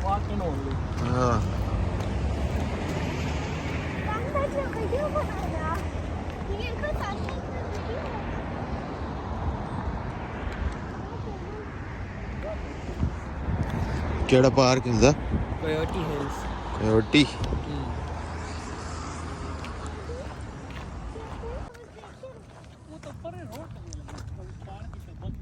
Walking only. ਹਾਂ ਕਿਹੜਾ park ਹੁੰਦਾ? Coyote Hills. ਕੋਯੋਟੀ। वो तो पर रोड पार्क के बंद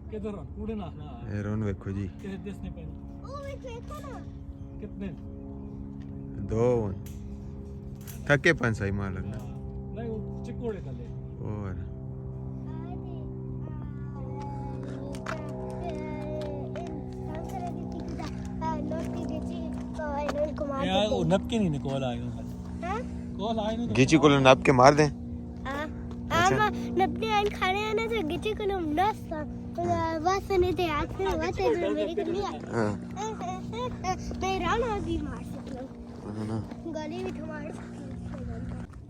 किधर कूड़े ना ना ਇਹ ਰੋਣ ਵੇਖੋ ਜੀ किस देश ने पहना ओ देखो ना कितने ਦੋ ਥੱਕੇ ਪੰਜ ਸਾਈ ਮਾਰ ਲੱਗਣਾ नहीं वो चिकोड़े का ले ਹੋਰ यार वो नपकिन ही निकोल आए हैं कॉल आए नहीं ਗੀਚੀ ਕੋਲ ਨਾਪ ਕੇ ਮਾਰ ਦੇ आमा नपने आन खाने आना तो गिचे को नम नस्ता वास ने ते हाथ में वाते मेरे को नहीं ਹਾਂ मैं राणा भी मार सकता ਨਾ गली भी मार सकता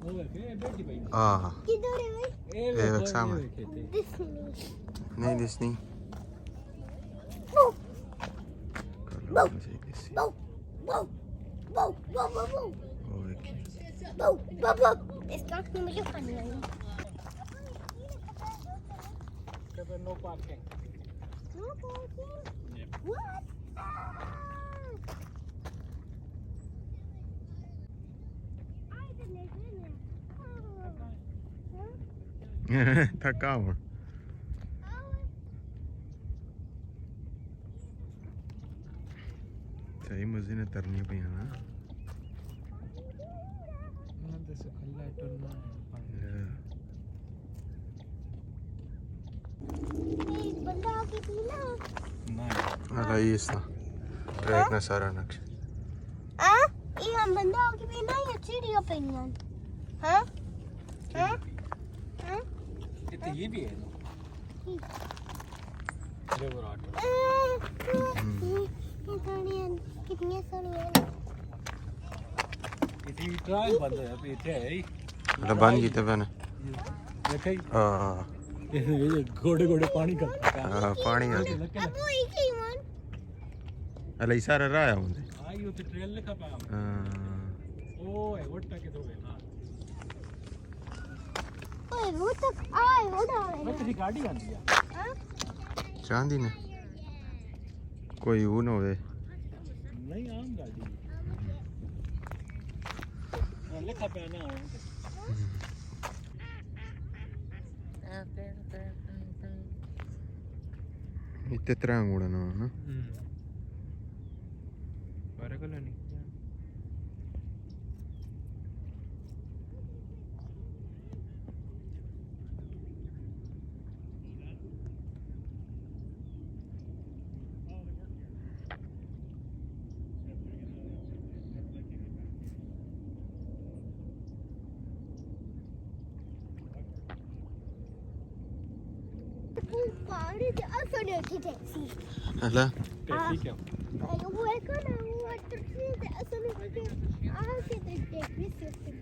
वो के बेटी भाई ਆ किधर है भाई ਇਹ ਵੇਖ ਸਾਹਮਣੇ दिस ਨਹੀਂ ਦਿਸ ਨਹੀਂ बो ਬੋ बो बो बो बो बो बो ਉਹ ਵੇਖੀ बो बो बो इसका मुझे खाने है no parking No parking? What? I didn't ਥੱਕਾ ਹੁਣ ਸਹੀ ਮਜ਼ੇ ਨੇ ਤਰਨੀ ਪਈਆਂ ਨਾ ना दे से खल्ला टुरना बंदा आके पीना ना ਆ ਇਸ ਦਾ ਟਰੈਕ ਨਾ ਸਾਰਾ ਨਕਸ਼ ये हम बंदा आके पीना या चिड़िया पीना हाँ हाँ हाँ इतने ये भी है अरे वो रात कितने सारे हैं इतनी ट्रायल बंद है अभी इतने है ही ਰਬਾਨ ਕੀਤੇ ਪਏ ਨੇ देखा ही ਹਾਂ ये घोड़े घोड़े पानी का ਹਾਂ ਪਾਣੀ ਆ ਗਿਆ अब वो एक ही मन ਅਲੇ ਸਾਰਾ ਰਾਹ ਹੁੰਦੇ आई वो तो ट्रेल लिखा पाया ਹਾਂ ओए वोटा के तो है ना ओए वो तक आए हो ना मैं तेरी गाड़ी आंदी है ਚਾਹੁੰਦੀ ਨੇ ਕੋਈ ਉਹ ਨਾ ਹੋਵੇ नहीं आम गाड़ी लिखा पाया ना ਇੱਥੇ ਤਰ੍ਹਾਂ ਉੜਨਾ ਨਾ बारे को नहीं पहाड़ी से असर की टैक्सी ਹਲਾ ठीक है वो है कौन है वो वाटर से असर के आके टैक्सी से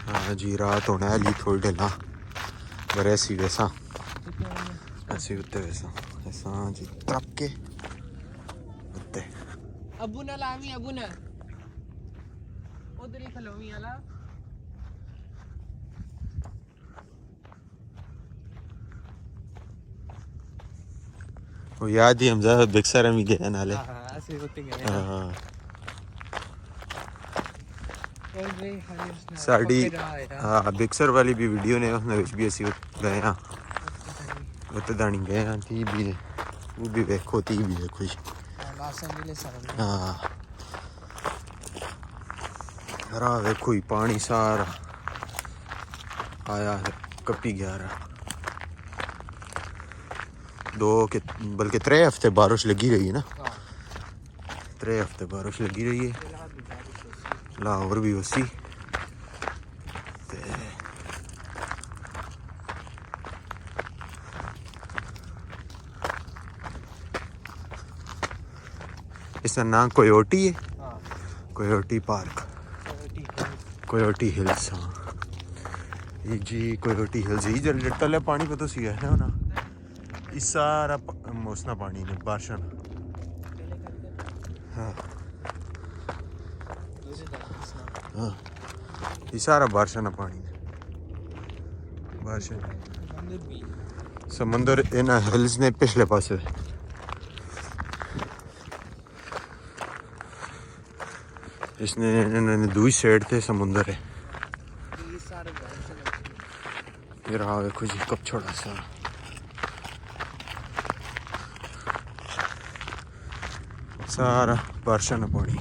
ਹਾਂ ਜੀ ਰਾਤ ਹੋਣਾ ਲਈ ਥੋੜੀ ਢਿੱਲਾ ਬਰੇ ਸੀ ਵੈਸਾ ਅਸੀਂ ਉੱਤੇ ਵੈਸਾ ਐਸਾ ਜੀ ਤਰਪ ਕੇ ਉੱਤੇ अबूना लामी अबूना उधर ही खलोमी वाला ਉਹ ਯਾਦ ਹੀ ਹਮਜ਼ਾ ਬਿਕਸਰ ਵੀ ਗਿਆ ਨਾਲੇ हां ऐसे होते गए ਹਾਂ ਸਾਡੀ ਬਿਕਸਰ ਵਾਲੀ ਵੀ ਵੀਡੀਓ ਨੇ ਉਹਦੇ ਵਿੱਚ ਵੀ ਅਸੀਂ ਗਏ ਹਾਂ ਉੱਤੇ ਦਾਣੀ ਗਏ ਹਾਂ 30 ਵੀ ਉਹ ਵੀ ਵੇਖੋ 30 ਵੀ ਵੇਖੋ ਜੀ ਹਾਂ ਰਾਹ ਵੇਖੋ ਹੀ ਪਾਣੀ ਸਾਰਾ आया है कपी गया रहा 2 के बल्कि 3 हफ्ते बारिश लगी रही है ना 3 हफ्ते बारिश लगी रही है लाहौर भी उसी इसका नाम कोयोटी है कोयोटी पार्क कोयोटी हिल्स हाँ जी कोयोटी हिल्स ही जल टले पानी पता सी है ना इस सारा मौसम पानी ने बारिश हाँ हाँ ये सारा बारिश ना पानी ने बारिश समंदर इन हिल्स ने पिछले पासे इसने इन्होंने दूसरी साइड थे समुंदर है ये रहा देखो जी कब छोड़ा सा सारा बारिश न पानी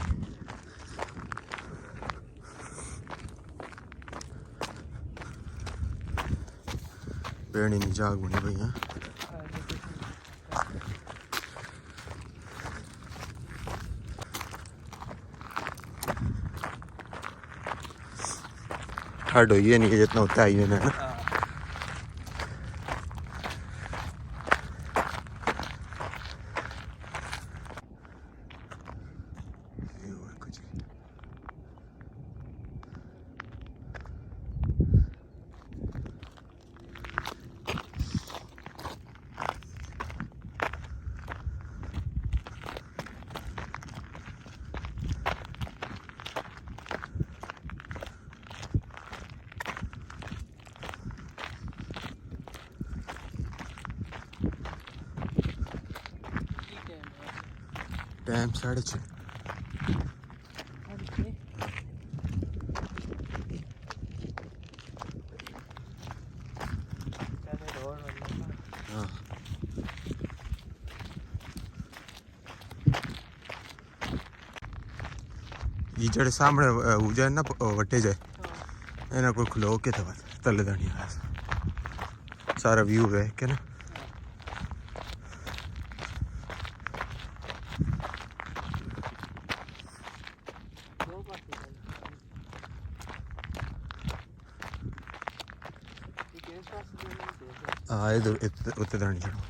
बेड़ी नहीं जाग बनी पई है हड हुई है नहीं जितना होता है ना टाइम 6:30 ये जड़े सामने हो जाए ना वटे जाए इन्हें कोई खलो के था तले दानी सारा व्यू है क्या ना हाँ इधर उत्ते दानी चढ़ो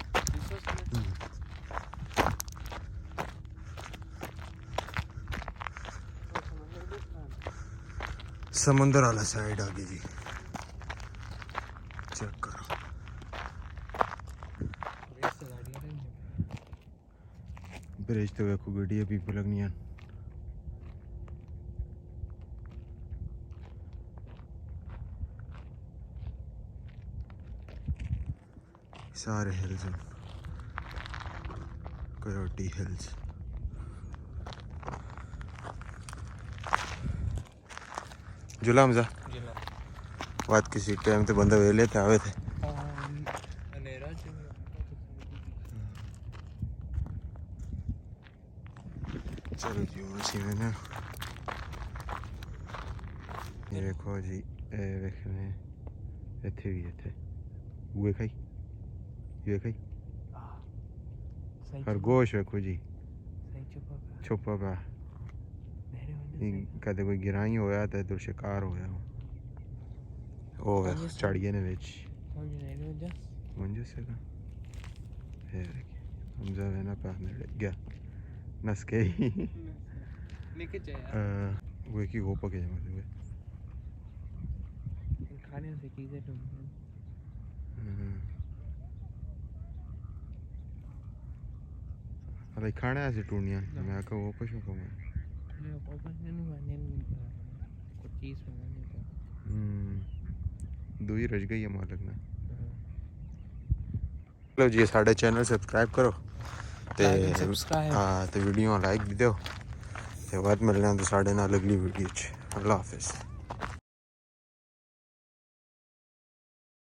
समुंदर वाला साइड आगे जी चेक करो ब्रिज तो देखो गड्डियां भी लगनी है सारे हिल्स कोयोटी हिल्स जुलाम जा बात किसी टाइम तो बंदा वेले थे आवे थे चलो जी उसी में ना ये देखो जी देखने इतने भी इतने वो खाई ये खाई खरगोश देखो जी छुपा पा कदे कोई गिराई होया तो इधर शिकार होया ओ चढ़िए ने विच मुंजे से का है हम जावे ना पास ने गया नस के लेके जाए वो की हो पके मतलब खाने से चीजें तो अरे खाना ऐसे टूनिया मैं को वो कुछ को मैं कुछ चीज बनाने का दो ही रह गई है मालक ना चलो जी साढ़े चैनल सब्सक्राइब करो ते हाँ तो वीडियो लाइक भी दो ते बाद मिलना तो साढ़े नाल अगली वीडियो च अल्लाह हाफिज़।